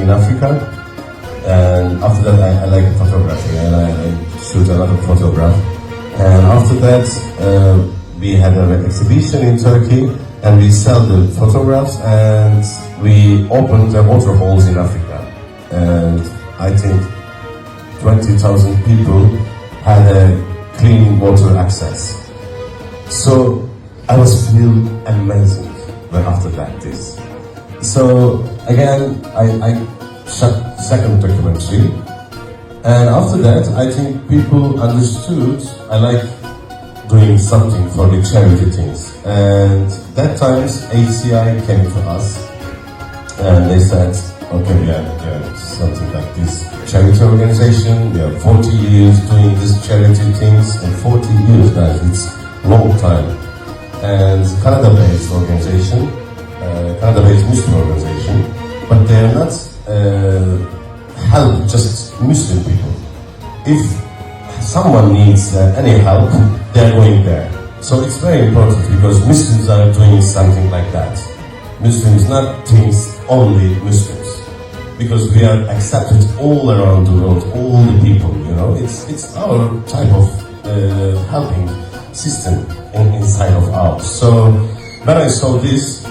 in Africa. And after that, I like photography, and I shoot a lot of photographs. And after that, we had an exhibition in Turkey, and we sell the photographs, and we opened the water holes in Africa. And I think 20,000 people had a clean water access. So I was feel amazing when after that this. So again, I shot second documentary, and after that I think people understood I like doing something for the charity things. And that times HCI came to us and they said, okay, we are something like this charity organization, we are 40 years doing this charity things, and 40 years guys, it's long time. And Canada-based organization, Canada-based Muslim organization, but they are not help just Muslim people. If someone needs any help, they are going there. So it's very important because Muslims are doing something like that. Muslims not things only Muslims, because we are accepted all around the world, all the people. You know, it's our type of helping system inside of ours. So when I saw this,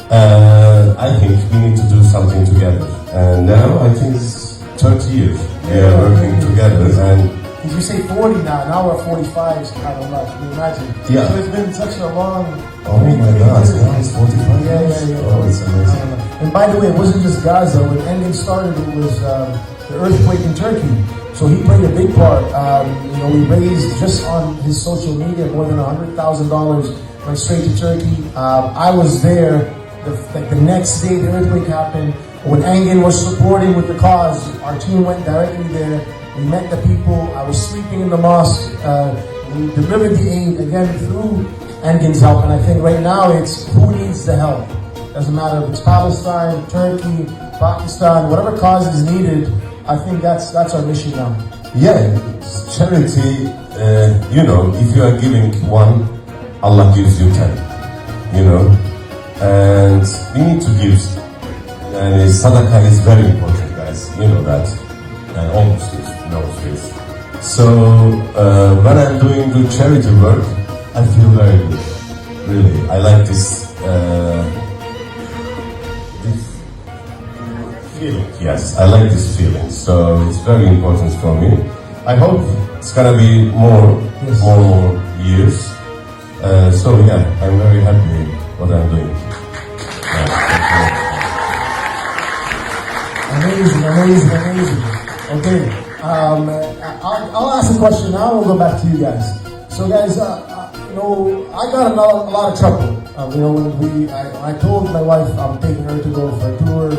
I think we need to do something together. And now I think it's 30 years we are working together. And did you say 40 now? Now we're 45, so kind of like, can you imagine? Yeah. So it's been such a long... Oh my God, now it's 45 years. Yeah. Oh, it's amazing. And by the way, it wasn't just Gaza. When Engin started, it was the earthquake in Turkey. So he played a big part. We raised just on his social media more than $100,000 went straight to Turkey. I was there the next day the earthquake happened. When Engin was supporting with the cause, our team went directly there. We met the people. I was sleeping in the mosque. We delivered the aid again through Engin's help. And I think right now it's who needs the help. Doesn't matter if it's Palestine, Turkey, Pakistan, whatever cause is needed. I think that's our mission now. Yeah, charity. If you are giving one, Allah gives you 10. And we need to give. And sadaqah is very important, guys. You know that. And all Muslims know this. So when I'm doing the charity work, I feel very good. Really, I like this feeling. Yes, I like this feeling. So it's very important for me. I hope it's gonna be more years. So yeah, I'm very happy what I'm doing. Amazing. Okay, I'll ask a question now. We'll go back to you guys. So, guys, I got a lot of trouble. When I told my wife I'm taking her to go for a tour.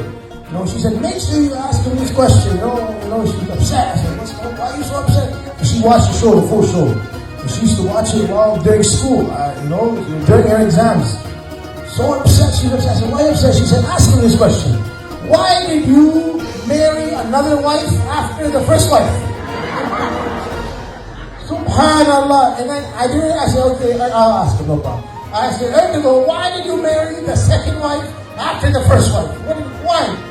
She said, make sure you ask him this question. She was upset. I said, why are you so upset? She watched the show, the full show. And she used to watch it during school. During her exams. So upset, she was upset. I said, why are you upset? She said, ask him this question. Why did you marry another wife after the first wife? Subhanallah. And then I said, okay, I'll ask him, no problem. I said, Ertuğrul, why did you marry the second wife after the first wife? Why?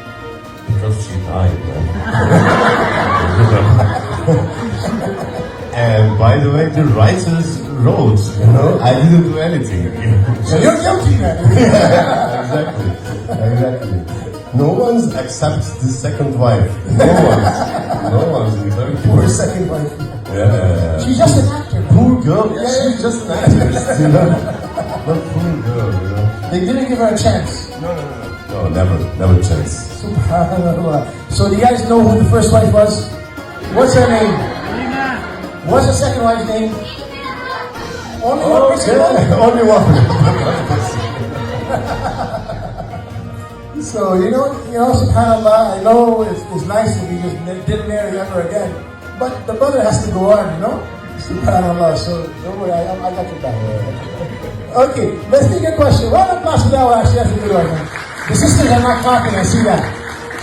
Because she died, man. And by the way, the writers wrote, I didn't do anything. So you're guilty then. Yeah, exactly. No one's accepts the second wife. No one's in Turkey. Poor second wife. Yeah. She's just an actor. Poor girl. Yeah, she's just an actress. But poor girl, They didn't give her a chance. No, never chance. Subhanallah. So do you guys know who the first wife was? What's her name? What's the second wife's name? Only one person? Only one. So, subhanAllah, I know it's nice if you just didn't marry ever again, but the brother has to go on, SubhanAllah, so don't worry, I got your back. Okay, let's take a question. Round of applause for that one, actually, that's a good one. The sisters are not clapping, I see that.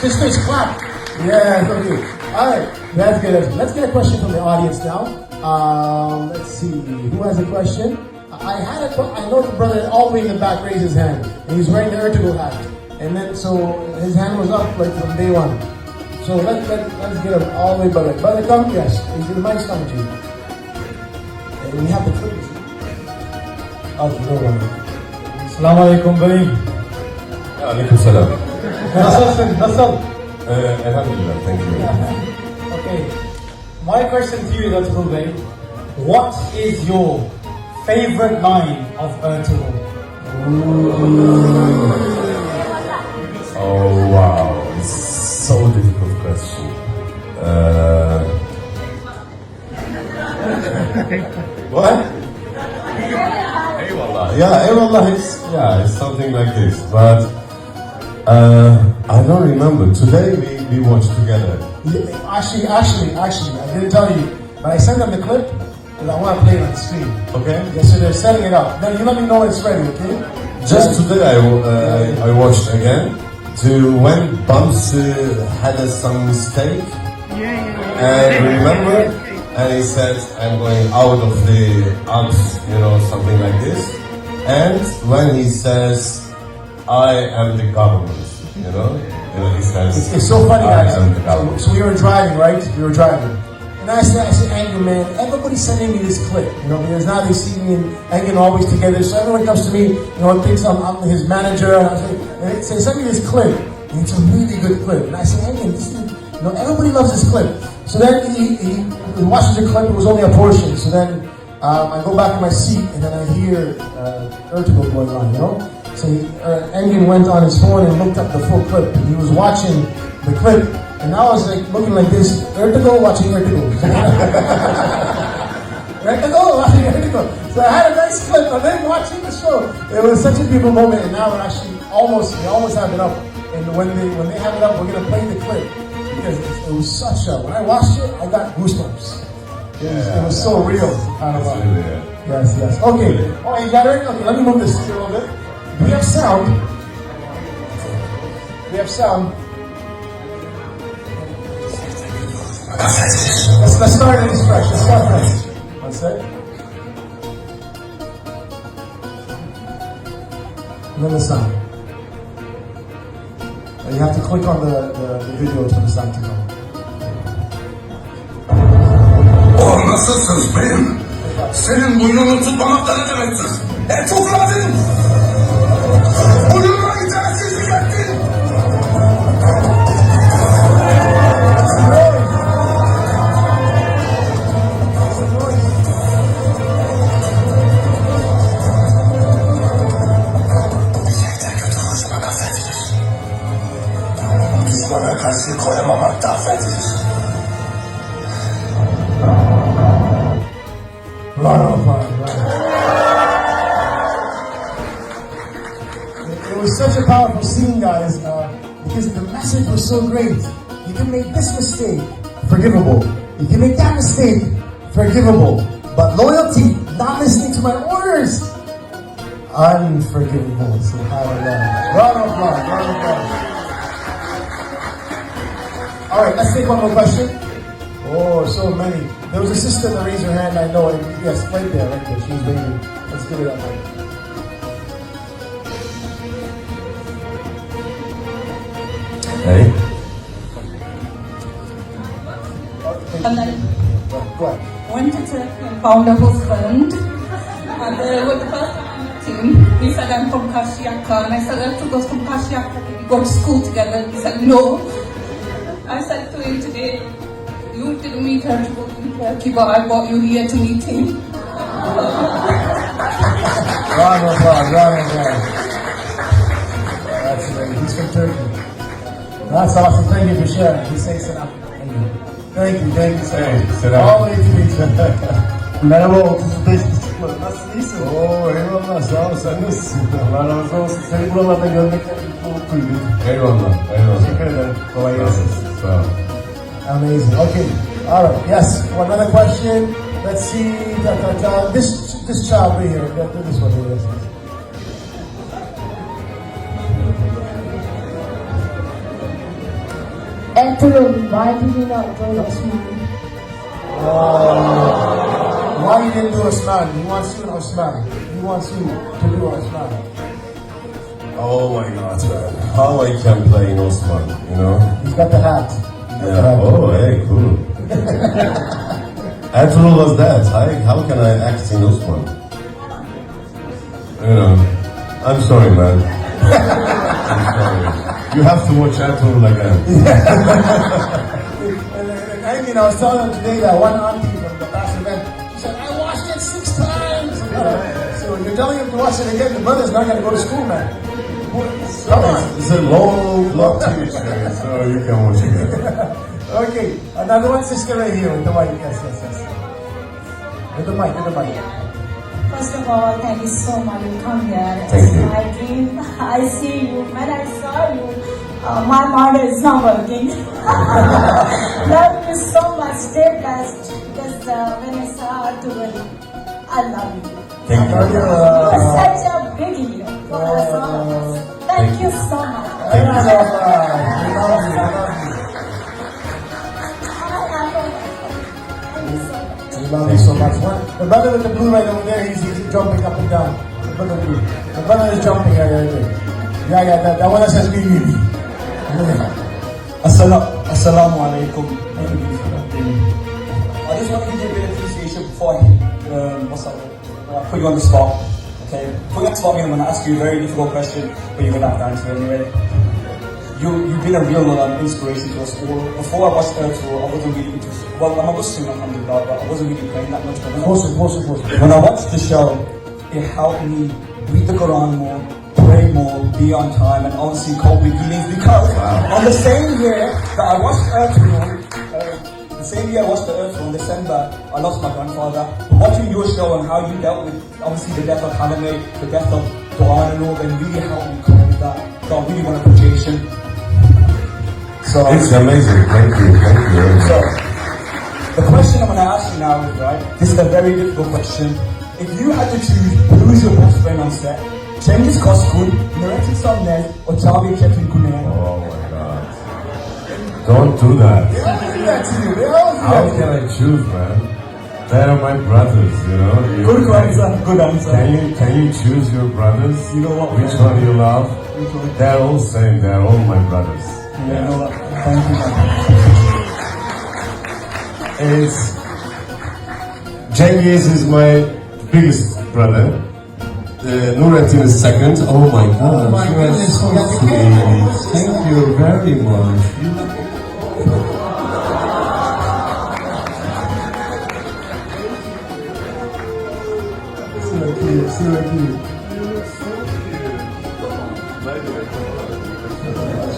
Sisters, clap. Yeah, okay. Alright, that's good. Let's get a question from the audience now. Let's see, who has a question? I know the brother all the way in the back raised his hand, and he's wearing the Ertuğrul hat. And then, so his hand was up like from day one. So let's get him all the way back. By the come, yes. He's in the mic's coming to you. And we have the clips. Oh, no one. Assalamu alaikum bey. Aleyküm selam. Nasılsın? Nasıl? Elhamdülillah, thank you. Okay. My question to you, Ertuğrul Bey. What is your favorite line of Ertuğrul? Oh wow, it's so difficult question. What? Eyvallah. Yeah, eyvallah is it's something like this. But I don't remember. Today we watched together. Yeah, actually, I didn't tell you, but I sent them the clip because I want to play it on the screen. Okay. Yeah, so they're setting it up. Then you let me know when it's ready, okay? Just today I watched again to when Bumps had some mistake. And remember, and he said, "I'm going out of the Alps," something like this. And when he says, "I am the government," he says, It's so funny, "I guys. am the government." So we were driving, right? We were driving. And I said, Engin, man, everybody's sending me this clip, because now they see me and Engin always together. So everyone comes to me, thinks I'm his manager. And I say, send me this clip. And it's a really good clip. And I said, Engin, everybody loves this clip. So then he watches the clip. It was only a portion. So then I go back in my seat and then I hear Ertuğrul going on, So Engin went on his phone and looked up the full clip. He was watching the clip. And I was like looking like this, Ertuğrul watching Ertuğrul. Ertuğrul watching Ertuğrul. So I had a nice clip of them watching the show. It was such a beautiful moment, and now we're actually we almost have it up. And when they have it up, we're gonna play the clip because it was such a. When I watched it, I got goosebumps. It was so real. Yes. Okay. Oh, you got it. Okay, let me move this a little bit. We have sound. Let's start this fresh. One sec. And then the sound. And you have to click on the video for the sound to come. Oh, nasılsınız beyim? Senin burnunu tutmamak da ne demektir? Etokladın! Burnuma itaatçizlik ettin! Düşmana karşı koyamamak da affedilir. It was such a powerful scene, guys, because the message was so great. You can make this mistake, forgivable. You can make that mistake, forgivable. But loyalty, not listening to my orders, unforgivable. SubhanAllah. Round of applause. All right, let's take one more question. Oh, so many. There was a sister that raised her hand, I know it. Yes, right there. She was waving. Let's give it up. Hey. Go ahead. Went to Turkey and found a husband. And with the first time I met him, he said, "I'm from Kashyaka." And I said, "Ertuğrul's from Kashyaka. Did you go to school together?" He said, "No." I said to him today, "You didn't meet Ertuğrul in Turkey, but I brought you here to meet him." Round of applause. That's great. He's from Turkey. That's awesome. Thank you for sharing. He says salam. Thank you so much. Selam. All the way to meet you. Merhaba 35 çıkmadı. Nasılsın, iyisin? Oo, eyvallah. Sağ ol. Sen nasılsın? Allah razı olsun. Seni buralarda görmekten mutluluk duydum. Eyvallah. Teşekkür ederim. Kolay gelsin. Sağ ol. Amazing. Okay. All right. Yes. Another question. Let's see. This child right here. This one here. Ertuğrul, why did you not join Osman? Why you didn't do Osman? He wants you in Osman. He wants you to do Osman. Oh my God, man. How I can play in Osman, you know? He's got the hat. Yeah. Oh, hey, cool. Ertuğrul was that. How can I act in Osman? You know, I'm sorry, man. I'm sorry. You have to watch Ertuğrul again. And I was telling him today that one auntie from the past event, she said, I watched it 6 times. So you're telling him to watch it again, the brother's not going to go to school, man. Come on. It's a long TV series, so you can watch it again. Okay, another one, sister right here with the mic. Yes. With the mic. First of all, thank you so much for coming here. Thank you. My dream, I see you. When I saw you, my mother is not working. Love you so much. Stay blessed. Because when I saw Artuğrul, I love you. Thank you. You're such a big hero for us all of us. Thank you so much. Thank you. We love you so much. The brother with the blue right over there, he's jumping up and down. The brother is jumping right there. Yeah, that one that says me. Assalamu alaikum. I just want to give you a bit of appreciation before I put you on the spot. Okay, put you on the spot, I'm going to ask you a very difficult question, but you're going to have to answer anyway. You've been a real inspiration to us all. Before I watched Ertuğrul, I wasn't really interested. Well, I'm a Muslim, alhamdulillah, but I wasn't really praying that much. But when I watched the show, it helped me read the Quran more, pray more, be on time, and obviously cope with feelings, because on the same year that I watched Ertuğrul, in December, I lost my grandfather. But watching your show and how you dealt with obviously the death of Halime, the death of Doğan and all, then really helped me cope with that. So I really want to appreciate. So It's amazing. Thank you. So the question I'm going to ask you now is, right, this is a very difficult question. If you had to choose who's your best friend on set, Cengiz Coskun, Nurettin Somnel, or Tabi Kefil Güney? Oh my God. Don't do that. How can I choose, man? They are my brothers, you know. Good answer. Can you choose your brothers? You know what? Which one you love? They're all same. They're all my brothers. Yeah, no, thank you, man. It's Cengiz is my biggest brother. Nurettin is second. Oh my God! my you are goodness, so we got the sweet. cake. Thank you very much.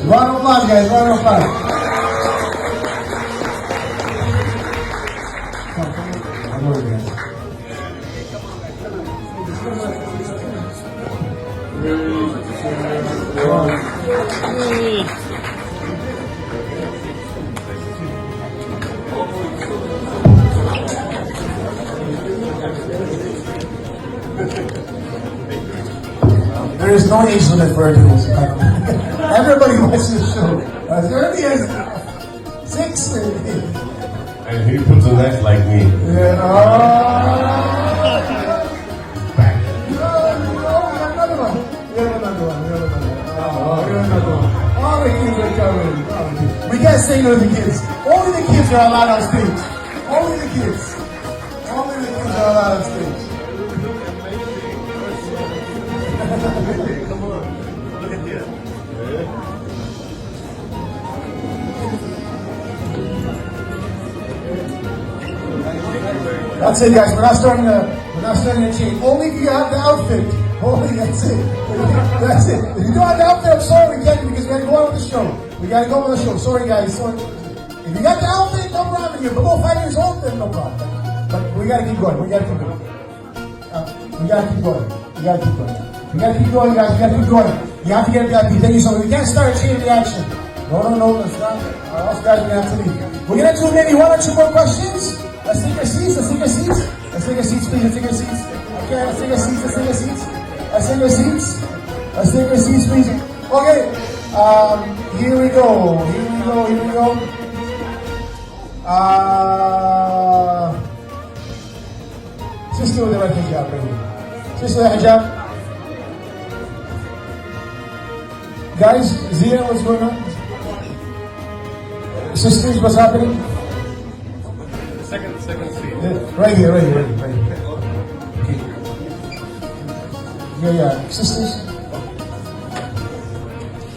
Round of applause, guys. Round of applause. Come on, guys. There is no age limit for Ertuğrul. Everybody watches the show. As early as 6. And he puts a neck like me. Yeah. Another one. All the kids are coming. We can't say no to the kids. Only the kids are allowed on stage. Only the kids. Only the kids are allowed on stage. That's it, guys. We're not starting to change. Only if you have the outfit. Only that's it. That's it. If you don't have the outfit, I'm sorry, we can't, because we gotta go on with the show. We gotta go on with the show. Sorry, guys. Sorry. If you got the outfit, no problem. If you're below 5 years old, then no problem. But we gotta keep going. We gotta keep going. We gotta keep going. We gotta keep going. We gotta keep going, guys. We gotta keep going. You have to get VIP. Thank you so much. We can't start a chain reaction. No. Let's not. Or else, guys, we're gonna have to leave. We're gonna do maybe 1 or 2 more questions. Let's take our seats, please. Let's take our seats. Okay, let's take our seats, please. Okay, here we go. Sister with the red hijab, right here. Sister with the hijab. Guys, Zia, what's going on? Sisters, what's happening? Second seat. Yeah, right here. Okay. Yeah. Sisters?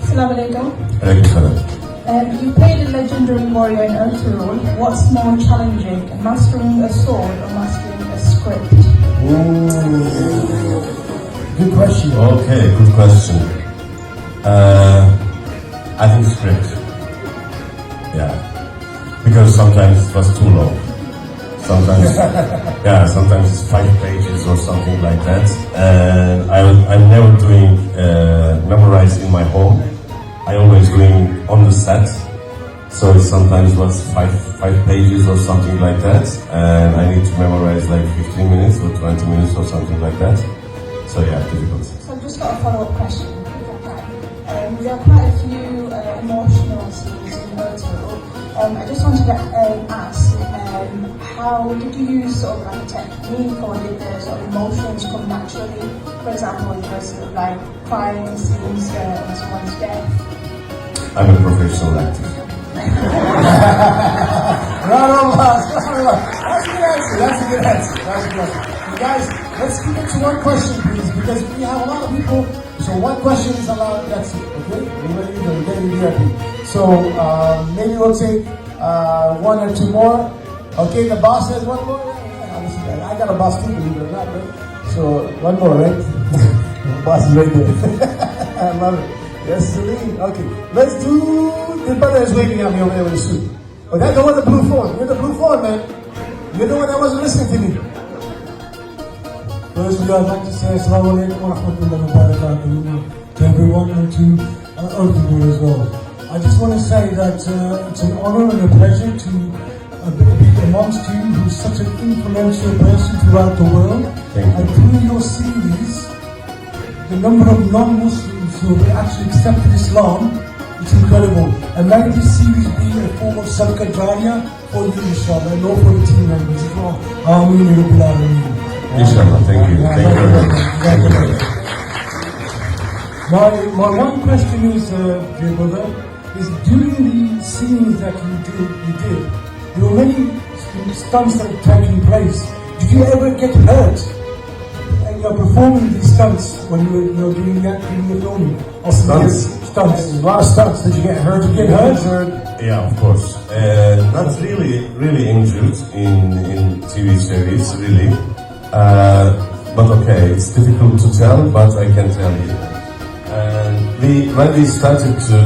Assalamu alaikum. Alaikum You played a legendary warrior in Ertuğrul. What's more challenging, mastering a sword or mastering a script? Ooh. Good question. Okay, good question. I think script. Yeah. Because sometimes it was too long. Sometimes, sometimes it's 5 pages or something like that. And I'm never doing memorize in my home. I always doing on the set. So it sometimes was 5 pages or something like that. And I need to memorize like 15 minutes or 20 minutes or something like that. So yeah, difficult. So I've just got a follow-up question. There are quite a few emotional scenes in Ertuğrul. I just wanted to ask, how did you use sort of like a technique, or did the sort of emotions come naturally? For example, you know, sort of like crying scenes on someone's death. I'm a professional actor. Round of applause. That's a good answer. You guys, let's keep it to one question, please, because we have a lot of people. So one question is allowed. That's it. Okay, we're ready to go. We're getting VIP. So maybe we'll take 1 or 2 more. Okay, the boss says 1 more. Yeah, I got a boss too, believe it or not. Right? So 1 more, right? The boss is right there. I love it. Yes, Celine. Okay, let's do. The brother is waving at me over there with the suit. Oh, that's the one with the blue phone. You're the blue phone, man. You're the one that wasn't listening to me. Firstly, I'd like to say Assalamu alaikum wa rahmatullahi wa barakatuh to everyone and to Ertuğrul as well. I just want to say that it's an honor and a pleasure to be amongst you, who's such an influential person throughout the world. And through your series, the number of non-Muslims who have actually accepted Islam, it's incredible. And may this series be a form of sadaqah jariyah for you, inshallah, and all for the team members as well. Ameen ya Rabbil Alameen. Inshallah, thank you. Thank you very much. Thank you very much. My one question is, dear brother, is during the scenes that you did, there were many stunts that were taking place. Did you ever get hurt? You're performing these stunts when you're doing that in the film. Stunts? Stunts. A lot of stunts. Did you get hurt? Did you get hurt? Yeah, of course. Not really injured in TV series, really. But okay, it's difficult to tell, but I can tell you. When we started to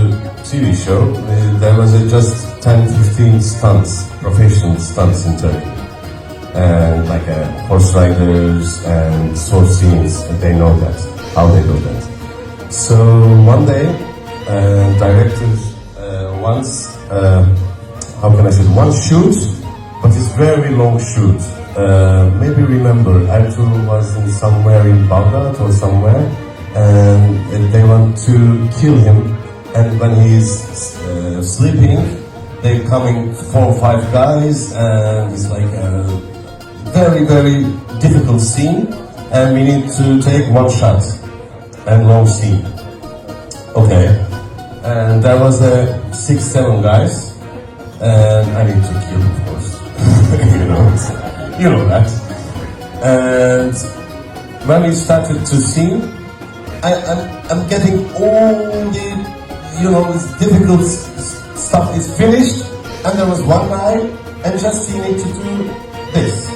TV show, there was just 10-15 stunts, professional stunts in Turkey. And like horse riders and sword scenes, and they know that, how they do that. So one day, directors once, how can I say, one shoot, but it's very long shoot. Maybe remember, Ertuğrul was in somewhere in Baghdad or somewhere, and they want to kill him. And when he's sleeping, they coming 4 or 5 guys, and it's like a very difficult scene, and we need to take 1 shot and long scene. Okay, and there was 6-7 guys, and I need to kill, of course. You know that. And when we started to sing, I'm getting all the, this difficult stuff is finished, and there was one guy, and just he need to do this.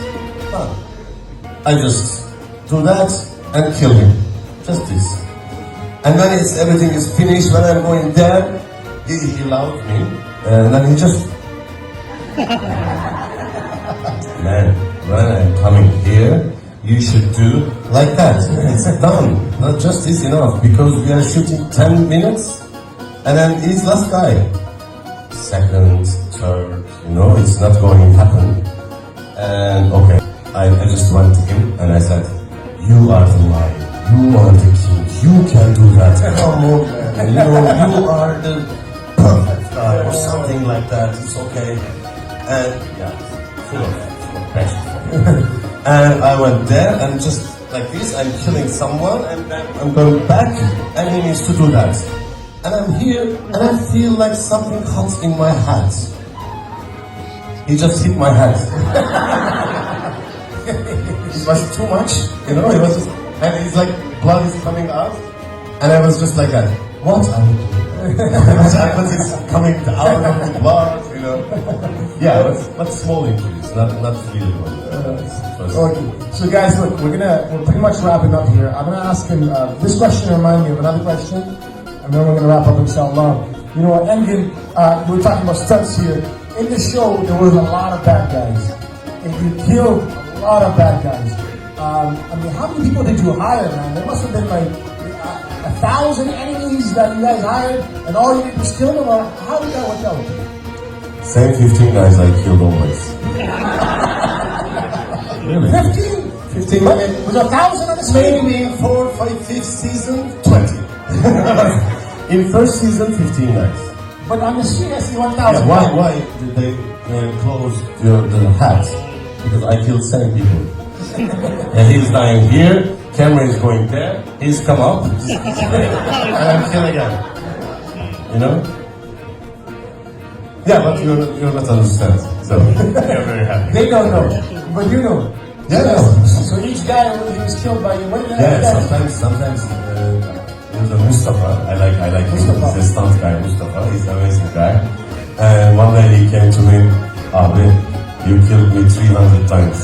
I just do that and kill him. Just this. And when everything is finished, when I'm going there, he loved me, and then he just... Man, when I'm coming here, you should do like that. It's done. Not just this enough, because we are shooting 10 minutes, and then he's last guy. Second, third, it's not going to happen. And okay, I just went to him and I said, you are the lion, you are the king, you can do that. Come on, man. You are the perfect guy or something like that. It's okay. And yeah, full of passion. And I went there and just like this, I'm killing someone and then I'm going back and he needs to do that. and I'm here, and I feel like something hot in my hat. He just hit my hat. It was too much, you know. It was just, and it's like blood is coming out, and I was just like that. What are you doing? But it's coming out of the blood, you know. Yeah, but small injuries, not real ones. Okay. So guys, look, we're pretty much wrapping up here. I'm gonna ask him this question. Remind me of another question, and then we're gonna wrap up. Inshallah. You know what, Engin? We were talking about stunts here. In the show, there was a lot of bad guys, and you killed a lot of bad guys. I mean, how many people did you hire, man? There must have been like 1,000 enemies that you guys hired, and all you did was kill them. Or how did that work out? Same 15 guys I killed always. Really? 15? 15 But was 1,000 on the screen? Maybe in 4, 5, 5th season, 20. In first season, 15 guys. But on the screen, I see 1,000. Yeah, why did they close the hat? Because I killed 7 people. And he's dying here, camera is going there, he's come up, and I'm killing again. You know? Yeah, but you're not understand. So you're very happy. They don't know, but you know. Yeah. So each guy he was killed by you. What did that Yeah, sometimes there's a Mustafa. I like him. He's a stunt guy, Mustafa. He's an amazing guy. And one day he came to me, Abi, you killed me 300 times.